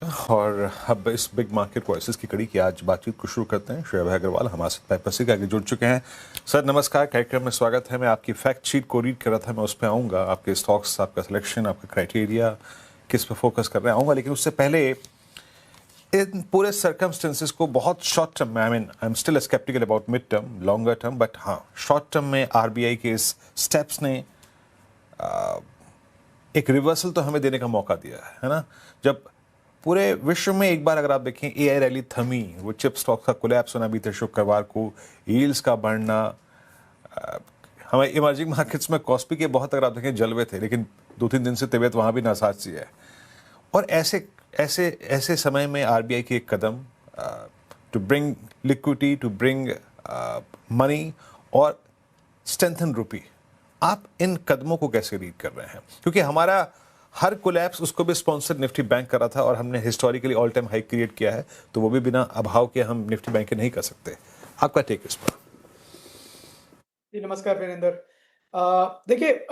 और अब इस बिग मार्केट वॉइसेस की कड़ी की आज बातचीत को शुरू करते हैं। श्री अभय अग्रवाल हमारे साथ पैपसी के आगे जुड़ चुके हैं। सर नमस्कार, कार्यक्रम में स्वागत है। मैं आपकी फैक्ट शीट को रीड कर रहा था, मैं उस पर आऊँगा, आपके स्टॉक्स, आपका सिलेक्शन, आपका क्राइटेरिया, किस पे फोकस कर रहे हैं आऊँगा। लेकिन उससे पहले इन पूरे सर्कमस्टेंसेस को बहुत शॉर्ट टर्म में, I am still sceptical about mid term, longer term, but हाँ शॉर्ट टर्म में आरबीआई के इस स्टेप्स ने एक रिवर्सल तो हमें देने का मौका दिया है ना। जब पूरे विश्व में एक बार अगर आप देखें एआई रैली थमी, वो चिप स्टॉक का कोलैप्स होना भी था शुक्रवार को, यील्ड्स का बढ़ना, हमें इमर्जिंग मार्केट्स में कॉस्पी के बहुत अगर आप देखें जलवे थे, लेकिन 2-3 दिन से तबीयत वहाँ भी नासाज सी है। और ऐसे ऐसे ऐसे समय में आरबीआई की एक कदम to bring liquidity, to bring money और स्ट्रेंथन रूपी, आप इन कदमों को कैसे रीड कर रहे हैं? क्योंकि हमारा हर कोलैप्स उसको भी स्पॉन्सर निफ्टी बैंक कर रहा था और हमने historically all time high create किया है, तो वो भी बिना अभाव के हम निफ्टी बैंक के नहीं कर सकते। आपका टेक इस पर? जी, नमस्कार वीरेंद्र। देखिए,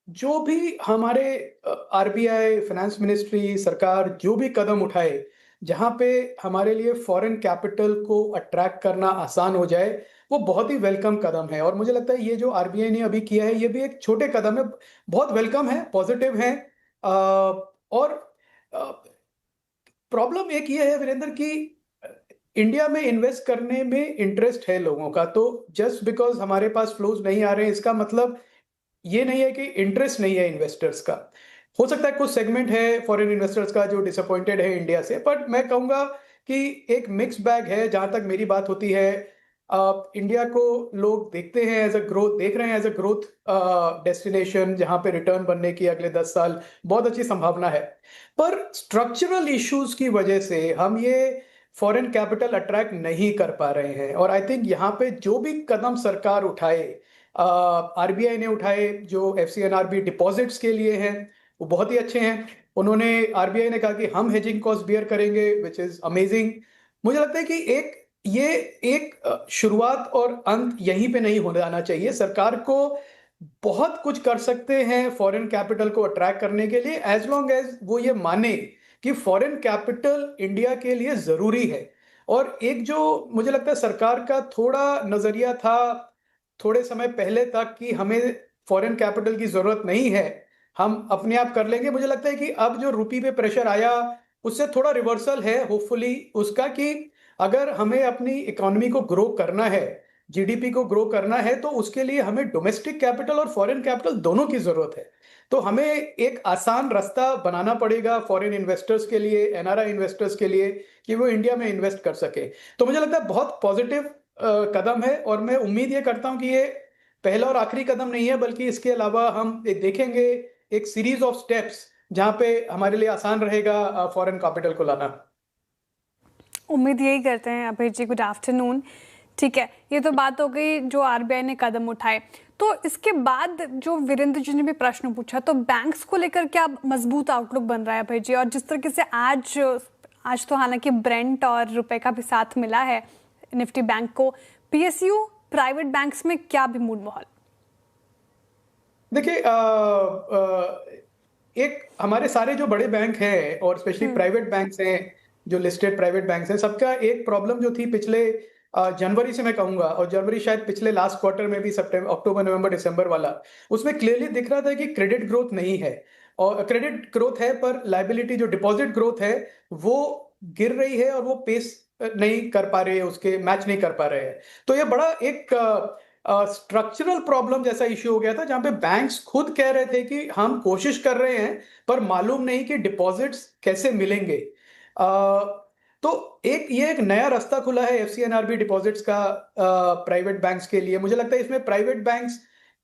जो भी हमारे आरबीआई, फाइनेंस मिनिस्ट्री, सरकार जो भी कदम उठाए, जहाँ पे हमारे लिए फॉरेन कैपिटल को अट्रैक्ट करना आसान हो जाए, वो बहुत ही वेलकम कदम है। और मुझे लगता है ये जो आरबीआई ने अभी किया है, ये भी एक छोटे कदम है, बहुत वेलकम है, पॉजिटिव है। और प्रॉब्लम एक ये है वीरेंद्र कि अ, इंडिया में इन्वेस्ट करने में इंटरेस्ट है लोगों का, तो जस्ट बिकॉज़ हमारे पास फ्लोज़ नहीं आ रहे हैं, इसका मतलब ये नहीं है कि इंटरेस्ट नहीं है इन्वेस्टर्स का। हो सकता है कुछ सेगमेंट है फॉरेन इन्वेस्टर्स का जो डिसअपॉइंटेड है इंडिया से, बट मैं कहूँगा कि एक मिक्स बैग है जहाँ तक मेरी बात होती है। इंडिया को लोग देखते हैं एज़ अ ग्रोथ, देख रहे हैं एज़ अ ग्रोथ डेस्टिनेशन, जहाँ पे रिटर्न बनने की अगले 10 साल बहुत अच्छी संभावना है। पर स्ट्रक्चरल इश्यूज़ की वजह से हम ये फॉरेन कैपिटल अट्रैक्ट नहीं कर पा रहे हैं, और आई थिंक यहाँ पे जो भी कदम सरकार उठाए, आरबीआई ने उठाए, जो एफसीएनआरबी डिपॉजिट्स के लिए हैं, वो बहुत ही अच्छे हैं। उन्होंने आरबीआई ने कहा कि हम हेजिंग कॉस्ट बियर करेंगे, व्हिच इज़ अमेजिंग। मुझे लगता है कि ये एक शुरुआत और अंत यहीं पे नहीं होने आना चाहिए। सरकार को बहुत कुछ कर सकते हैं फॉरेन कैपिटल को अट्रैक्ट करने के लिए, एज़ लॉन्ग एज़ वो ये माने कि फॉरेन कैपिटल इंडिया के लिए ज़रूरी है। और एक जो मुझे लगता है सरकार का थोड़ा नज़रिया था थोड़े समय पहले तक कि हमें फॉरेन कैपिटल की ज़रूरत नहीं है, हम अपने आप कर लेंगे। मुझे लगता है कि अब जो रूपी पे प्रेशर आया, उससे थोड़ा रिवर्सल है होपफुली उसका, कि अगर हमें अपनी इकोनॉमी को ग्रो करना है, जीडीपी को ग्रो करना है, तो उसके लिए हमें डोमेस्टिक कैपिटल और फॉरेन कैपिटल दोनों की ज़रूरत है। तो हमें एक आसान रास्ता बनाना पड़ेगा फॉरेन इन्वेस्टर्स के लिए, एनआरआई इन्वेस्टर्स के लिए, कि वो इंडिया में इन्वेस्ट कर सकें। तो मुझे लगता है बहुत पॉजिटिव कदम है, और मैं उम्मीद ये करता हूँ कि ये पहला और आखिरी कदम नहीं है, बल्कि इसके अलावा हम देखेंगे एक सीरीज ऑफ स्टेप्स जहाँ पे हमारे लिए आसान रहेगा फॉरेन कैपिटल को लाना। उम्मीद यही करते हैं। अभय जी, गुड आफ्टरनून। ठीक है, ये तो बात हो गई जो आरबीआई ने कदम उठाए। तो इसके बाद जो वीरेंद्र जी ने भी प्रश्न पूछा, तो बैंक्स को लेकर क्या मजबूत आउटलुक बन रहा है अभय जी? और जिस तरीके से आज तो हालांकि ब्रेंट और रुपए का भी साथ मिला है निफ्टी बैंक को, पीएसयू प्राइवेट बैंक्स में क्या भी मूड माहौल? देखिए, एक हमारे सारे जो बड़े बैंक हैं और स्पेशली प्राइवेट बैंक्स हैं, जो लिस्टेड प्राइवेट बैंक्स हैं, सबका एक प्रॉब्लम जो थी पिछले जनवरी से मैं कहूँगा, और जनवरी शायद पिछले लास्ट क्वार्टर में भी, सितंबर, अक्टूबर, नवंबर, दिसंबर वाला, उसमें क्लियरली दिख रहा था कि क्रेडिट ग्रोथ नहीं है। और क्रेडिट ग्रोथ है पर लायबिलिटी जो डिपॉजिट ग्रोथ है, वो गिर रही है, और वो पेस नहीं कर पा रहे हैं, उसके मैच नहीं कर पा रहे हैं। तो ये बड़ा एक स्ट्रक्चरल प्रॉब्लम जैसा इश्यू हो गया था, जहां पे बैंक्स खुद कह रहे थे कि हम कोशिश कर रहे हैं, पर मालूम नहीं कि डिपॉजिट्स कैसे मिलेंगे। तो ये एक नया रास्ता खुला है एफसीएनआरबी डिपॉजिट्स का प्राइवेट बैंक्स के लिए। मुझे लगता है इसमें प्राइवेट बैंक्स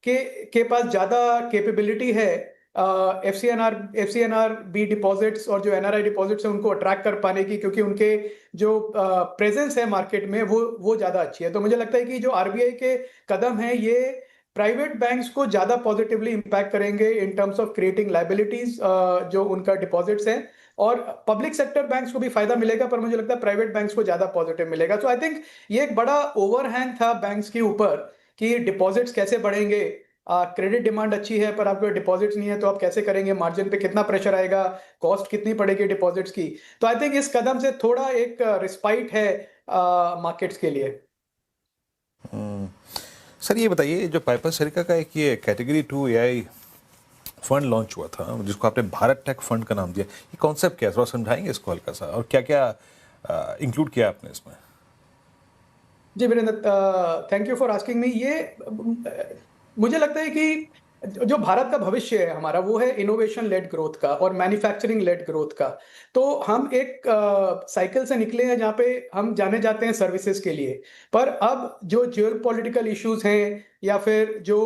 के पास ज्यादा कैपेबिलिटी है एफसीएनआर बी डिपॉजिट्स और जो एनआरआई डिपॉजिट्स है उनको अट्रैक्ट कर पाने की, क्योंकि उनके जो प्रेजेंस है मार्केट में वो ज्यादा अच्छी है। तो मुझे लगता है कि जो आरबीआई के कदम है, ये प्राइवेट बैंक्स को ज्यादा पॉजिटिवली इंपैक्ट करेंगे in terms of creating liabilities, जो उनका डिपॉजिट्स है। और पब्लिक सेक्टर बैंक्स को भी फायदा मिलेगा, पर मुझे लगता है प्राइवेट बैंक्स को ज्यादा पॉजिटिव मिलेगा। तो आई थिंक ये एक बड़ा ओवरहैंग था बैंक्स के ऊपर कि डिपॉजिट्स कैसे बढ़ेंगे, क्रेडिट डिमांड अच्छी है पर आपके डिपॉजिट्स नहीं है, तो आप कैसे करेंगे, मार्जिन पे कितना प्रेशर आएगा, कॉस्ट कितनी पड़ेगी डिपॉजिट्स की। तो आई थिंक इस कदम से थोड़ा एक रिस्पाइट है मार्केट्स के लिए। सर ये बताइए, जो पाइपर सरिता का एक ये कैटेगरी 2 एआई फंड लॉन्च हुआ था, जिसको आपने भारत टेक फंड का नाम दिया, ये कॉन्सेप्ट क्या है, थोड़ा समझाएंगे इसको हल्का सा, और क्या क्या इंक्लूड किया आपने इसमें? जी Virendra, thank you for asking me. मुझे लगता है कि जो भारत का भविष्य है हमारा, वो है इनोवेशन लेड ग्रोथ का और मैन्युफैक्चरिंग लेड ग्रोथ का। तो हम एक साइकिल से निकले हैं जहाँ पे हम जाने जाते हैं सर्विसेज के लिए, पर अब जो जियोपॉलिटिकल इश्यूज हैं या फिर जो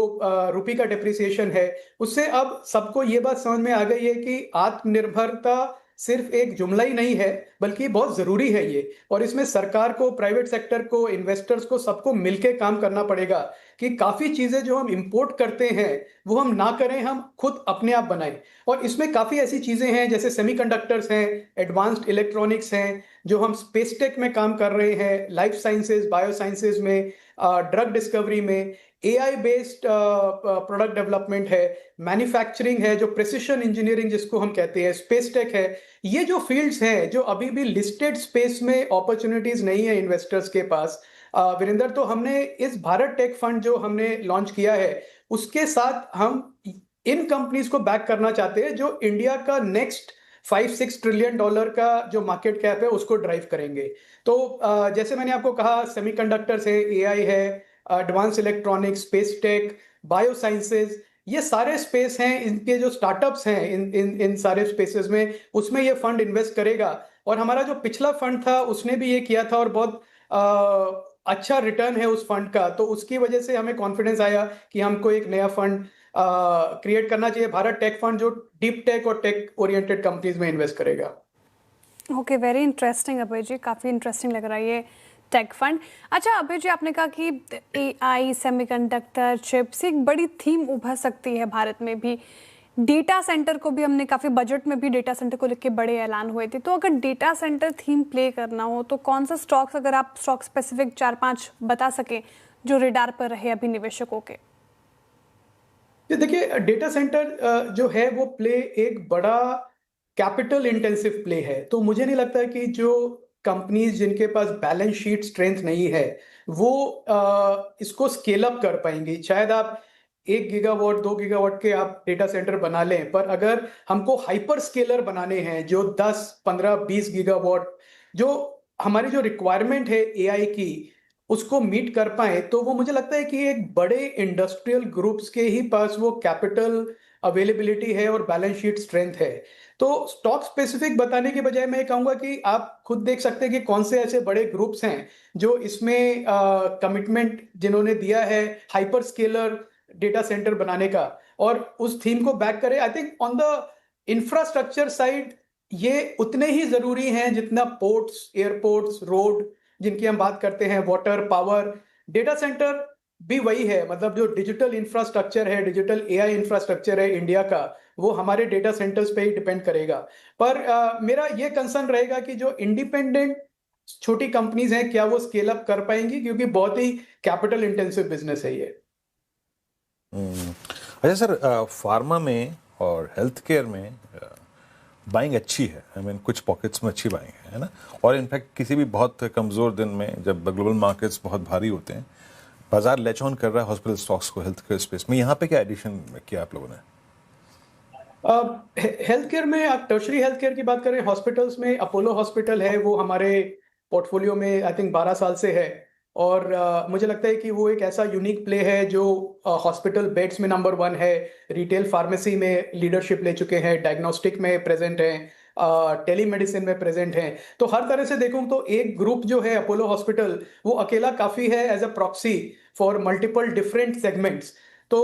रुपी का डिप्रिसिएशन है, उससे अब सबको ये बात समझ में आ गई है कि आत्मनिर्भरता सिर्फ एक जुमला ही नहीं है, बल्कि बहुत जरूरी है ये। और इसमें सरकार को, प्राइवेट सेक्टर को, इन्वेस्टर्स को, सबको मिलके काम करना पड़ेगा कि काफी चीजें जो हम इंपोर्ट करते हैं वो हम ना करें, हम खुद अपने आप बनाएं। और इसमें काफी ऐसी चीजें हैं जैसे सेमीकंडक्टर्स हैं, एडवांस्ड इलेक्ट्रॉनिक्स हैं, जो हम स्पेस टेक में काम कर रहे हैं, लाइफ साइंसेज, बायो साइंसेज में, ड्रग डिस्कवरी में, एआई बेस्ड प्रोडक्ट डेवलपमेंट है, मैन्युफैक्चरिंग है, जो प्रिसिशन इंजीनियरिंग जिसको हम कहते हैं, स्पेस टेक है। ये जो फील्ड्स हैं जो अभी भी लिस्टेड स्पेस में अपॉर्चुनिटीज नहीं है इन्वेस्टर्स के पास, वीरेंद्र, तो हमने इस भारत टेक फंड जो हमने लॉन्च किया है, उसके साथ हम इन कंपनीज को बैक करना चाहते हैं जो इंडिया का नेक्स्ट 5-6 ट्रिलियन डॉलर का जो मार्केट कैप है उसको ड्राइव करेंगे। तो जैसे मैंने आपको कहा, सेमीकंडक्टर्स है, एआई है, advance electronics, space tech, bio sciences, ये सारे स्पेस हैं, इनके जो स्टार्टअप्स हैं इन सारे स्पेसेस में, उसमें ये फंड इन्वेस्ट करेगा। और हमारा जो पिछला फंड था उसने भी ये किया था और बहुत अच्छा रिटर्न है उस फंड का। तो उसकी वजह से हमें कॉन्फिडेंस आया कि हमको एक नया फंड क्रिएट करना चाहिए, भारत टेक फंड, जो डीप टेक और टेक ओरिएंटेड कंपनीज में इन्वेस्ट करेगा। ओके, वेरी इंटरेस्टिंग अभय जी, काफ़ी इंटरेस्टिंग लग रहा है ये टेक फंड। अच्छा अभय जी, आपने कहा कि एआई, सेमीकंडक्टर, चिप्स एक बड़ी थीम उभर सकती है भारत में भी। डेटा सेंटर को भी हमने काफ़ी बजट में भी डेटा सेंटर को लेकर बड़े ऐलान हुए थे। तो अगर डेटा सेंटर थीम प्ले करना हो तो कौन सा स्टॉक्स, अगर आप स्टॉक स्पेसिफिक 4-5 बता सकें जो रेडार पर रहे अभी निवेशकों के? ये देखिए, डेटा सेंटर जो है वो प्ले एक बड़ा कैपिटल इंटेंसिव प्ले है। तो मुझे नहीं लगता कि जो कंपनीज जिनके पास बैलेंस शीट स्ट्रेंथ नहीं है वो इसको स्केल अप कर पाएंगी। शायद आप 1 गीगावाट 2 गीगावाट के आप डेटा सेंटर बना लें, पर अगर हमको हाइपर स्केलर बनाने हैं जो 10, 15, 20 गीगावाट, जो हमारी जो रिक्वायरमेंट है एआई की, उसको मीट कर पाए, तो वो मुझे लगता है कि एक बड़े इंडस्ट्रियल ग्रुप्स के ही पास वो कैपिटल अवेलेबिलिटी है और बैलेंस शीट स्ट्रेंथ है। तो स्टॉक स्पेसिफिक बताने के बजाय मैं कहूंगा कि आप खुद देख सकते हैं कि कौन से ऐसे बड़े ग्रुप्स हैं जो इसमें कमिटमेंट जिन्होंने दिया है हाइपर स्केलर डेटा सेंटर बनाने का, और उस थीम को बैक करे। I think on the infrastructure side ये उतने ही जरूरी हैं जितना पोर्ट्स, एयरपोर्ट्स, रोड जिनकी हम बात करते हैं, वाटर, पावर। डेटा सेंटर भी वही है, मतलब जो डिजिटल इंफ्रास्ट्रक्चर है, डिजिटल एआई इंफ्रास्ट्रक्चर है इंडिया का, वो हमारे डेटा सेंटर्स पे ही डिपेंड करेगा। पर मेरा ये कंसर्न रहेगा कि जो इंडिपेंडेंट छोटी कंपनीज हैं, क्या वो स्केल अप कर पाएंगी, क्योंकि बहुत ही कैपिटल इंटेंसिव बिजनेस है ये। अच्छा सर, फार्मा में और हेल्थ केयर में बाइंग अच्छी है, आई मीन कुछ पॉकेट्स में अच्छी बाइंग है ना, और इनफैक्ट किसी भी बहुत कमज़ोर दिन में जब ग्लोबल मार्केट्स बहुत भारी होते हैं, बाजार लैच ऑन कर रहा है हॉस्पिटल स्टॉक्स को हेल्थ केयर स्पेस में। यहाँ पे क्या एडिशन किया आप लोगों ने? हेल्थ केयर में आप टर्शरी हेल्थ केयर की बात करें, हॉस्पिटल्स में अपोलो हॉस्पिटल है, वो हमारे पोर्टफोलियो में आई थिंक 12 साल से है। और मुझे लगता है कि वो एक ऐसा यूनिक प्ले है जो हॉस्पिटल बेड्स में नंबर 1 है, रिटेल फार्मेसी में लीडरशिप ले चुके हैं, डायग्नोस्टिक में प्रेजेंट हैं, टेलीमेडिसिन में प्रेजेंट हैं। तो हर तरह से देखूं तो एक ग्रुप जो है अपोलो हॉस्पिटल, वो अकेला काफी है as a proxy for multiple different segments. तो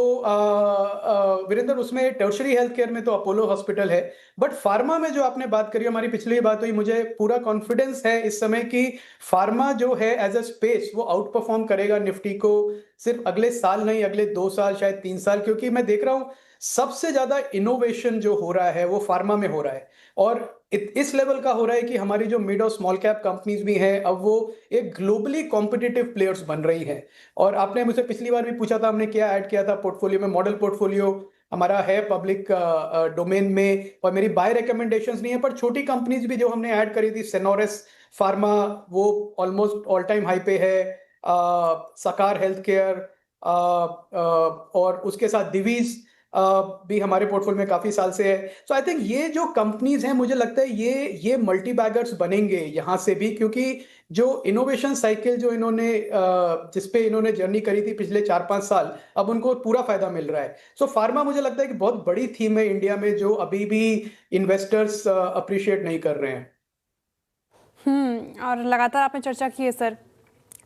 वीरेंद्र, उसमें टर्शरी हेल्थ केयर में तो अपोलो हॉस्पिटल है। बट फार्मा में जो आपने बात करी, हमारी पिछली बात हुई, मुझे पूरा कॉन्फिडेंस है इस समय कि फार्मा जो है एज अ स्पेस वो आउट परफॉर्म करेगा निफ्टी को, सिर्फ अगले साल नहीं, अगले 2 साल, शायद 3 साल, क्योंकि मैं देख रहा हूं सबसे ज्यादा इनोवेशन जो हो रहा है वो फार्मा में हो रहा है। और इस लेवल का हो रहा है कि हमारी जो मिड और स्मॉल कैप कंपनीज भी हैं, अब वो एक ग्लोबली कॉम्पिटिटिव प्लेयर्स बन रही हैं। और आपने मुझसे पिछली बार भी पूछा था हमने क्या ऐड किया था पोर्टफोलियो में, मॉडल पोर्टफोलियो हमारा है पब्लिक डोमेन में, और मेरी बाय रिकमेंडेशंस नहीं है, पर छोटी कंपनीज भी जो हमने ऐड करी थी, सेनोरिस फार्मा वो ऑलमोस्ट ऑल टाइम हाई पे है, सकार हेल्थ केयर, और उसके साथ दिवीज भी हमारे पोर्टफोलियो में काफी साल से है। सो आई थिंक ये जो कंपनीज हैं, मुझे लगता है ये मल्टी बैगर्स बनेंगे यहाँ से भी, क्योंकि जो इनोवेशन साइकिल जो इन्होंने जिसपे इन्होंने जर्नी करी थी पिछले 4-5 साल, अब उनको पूरा फायदा मिल रहा है। सो फार्मा मुझे लगता है कि बहुत बड़ी थीम है इंडिया में, जो अभी भी इन्वेस्टर्स अप्रिशिएट नहीं कर रहे हैं। और लगातार आपने चर्चा की है सर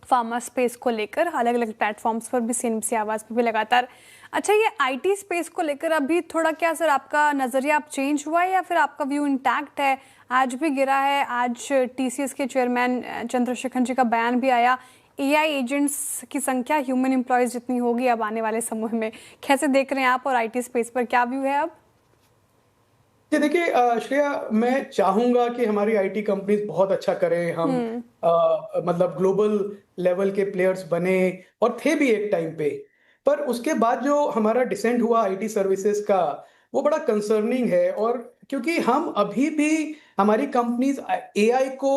फार्मा स्पेस को लेकर, अलग अलग प्लेटफॉर्म्स पर भी, सीएनबीसी आवाज़ पर भी लगातार। अच्छा, ये आईटी स्पेस को लेकर अभी थोड़ा क्या सर आपका नज़रिया आप चेंज हुआ है या फिर आपका व्यू इंटैक्ट है? आज भी गिरा है, आज टीसीएस के चेयरमैन चंद्रशेखर जी का बयान भी आया, एआई एजेंट्स की संख्या ह्यूमन एम्प्लॉयज़ जितनी होगी अब आने वाले समय में। कैसे देख रहे हैं आप और आईटी स्पेस पर क्या व्यू है अब? जी देखिए श्रेया, मैं चाहूंगा कि हमारी आईटी कंपनीज बहुत अच्छा करें, हम मतलब ग्लोबल लेवल के प्लेयर्स बने, और थे भी एक टाइम पे। पर उसके बाद जो हमारा डिसेंट हुआ आईटी सर्विसेज का, वो बड़ा कंसर्निंग है। और क्योंकि हम अभी भी हमारी कंपनीज एआई को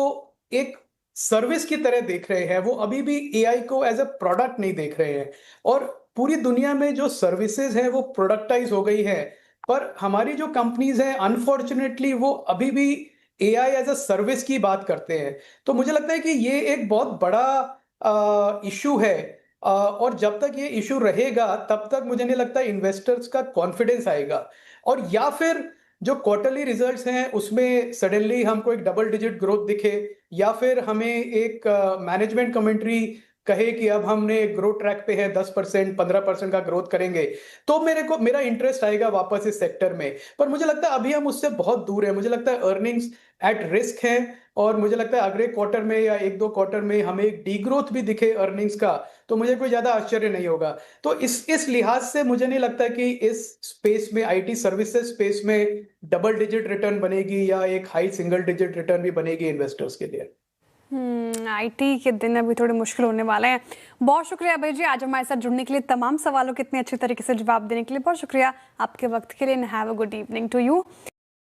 एक सर्विस की तरह देख रहे हैं, वो अभी भी एआई को एज अ प्रोडक्ट नहीं देख रहे हैं। और पूरी दुनिया में जो सर्विसेज हैं वो प्रोडक्टाइज हो गई है, पर हमारी जो कंपनीज हैं अनफॉर्चुनेटली वो अभी भी एआई एज अ सर्विस की बात करते हैं। तो मुझे लगता है कि ये एक बहुत बड़ा इशू है, और जब तक ये इशू रहेगा तब तक मुझे नहीं लगता इन्वेस्टर्स का कॉन्फिडेंस आएगा। और या फिर जो क्वार्टरली रिजल्ट्स हैं उसमें सडनली हमको एक डबल डिजिट ग्रोथ दिखे, या फिर हमें एक मैनेजमेंट कमेंट्री कहे कि अब हमने ग्रोथ ट्रैक पे है, 10% 15% का ग्रोथ करेंगे, तो मेरा इंटरेस्ट आएगा वापस इस सेक्टर में। पर मुझे लगता है अभी हम उससे बहुत दूर हैं। मुझे लगता है अर्निंग्स एट रिस्क हैं, और मुझे लगता है अगले क्वार्टर में या 1-2 क्वार्टर में हमें एक डीग्रोथ भी दिखे अर्निंग्स का, तो मुझे कोई ज्यादा आश्चर्य नहीं होगा। तो इस लिहाज से मुझे नहीं लगता कि इस स्पेस में, आईटी सर्विसेज स्पेस में, डबल डिजिट रिटर्न बनेगी या एक हाई सिंगल डिजिट रिटर्न भी बनेगी इन्वेस्टर्स के लिए। आईटी के दिन अभी थोड़े मुश्किल होने वाले हैं। बहुत शुक्रिया अभय जी, आज हमारे साथ जुड़ने के लिए, तमाम सवालों के इतने अच्छे तरीके से जवाब देने के लिए बहुत शुक्रिया आपके वक्त के लिए। Have a good evening to you.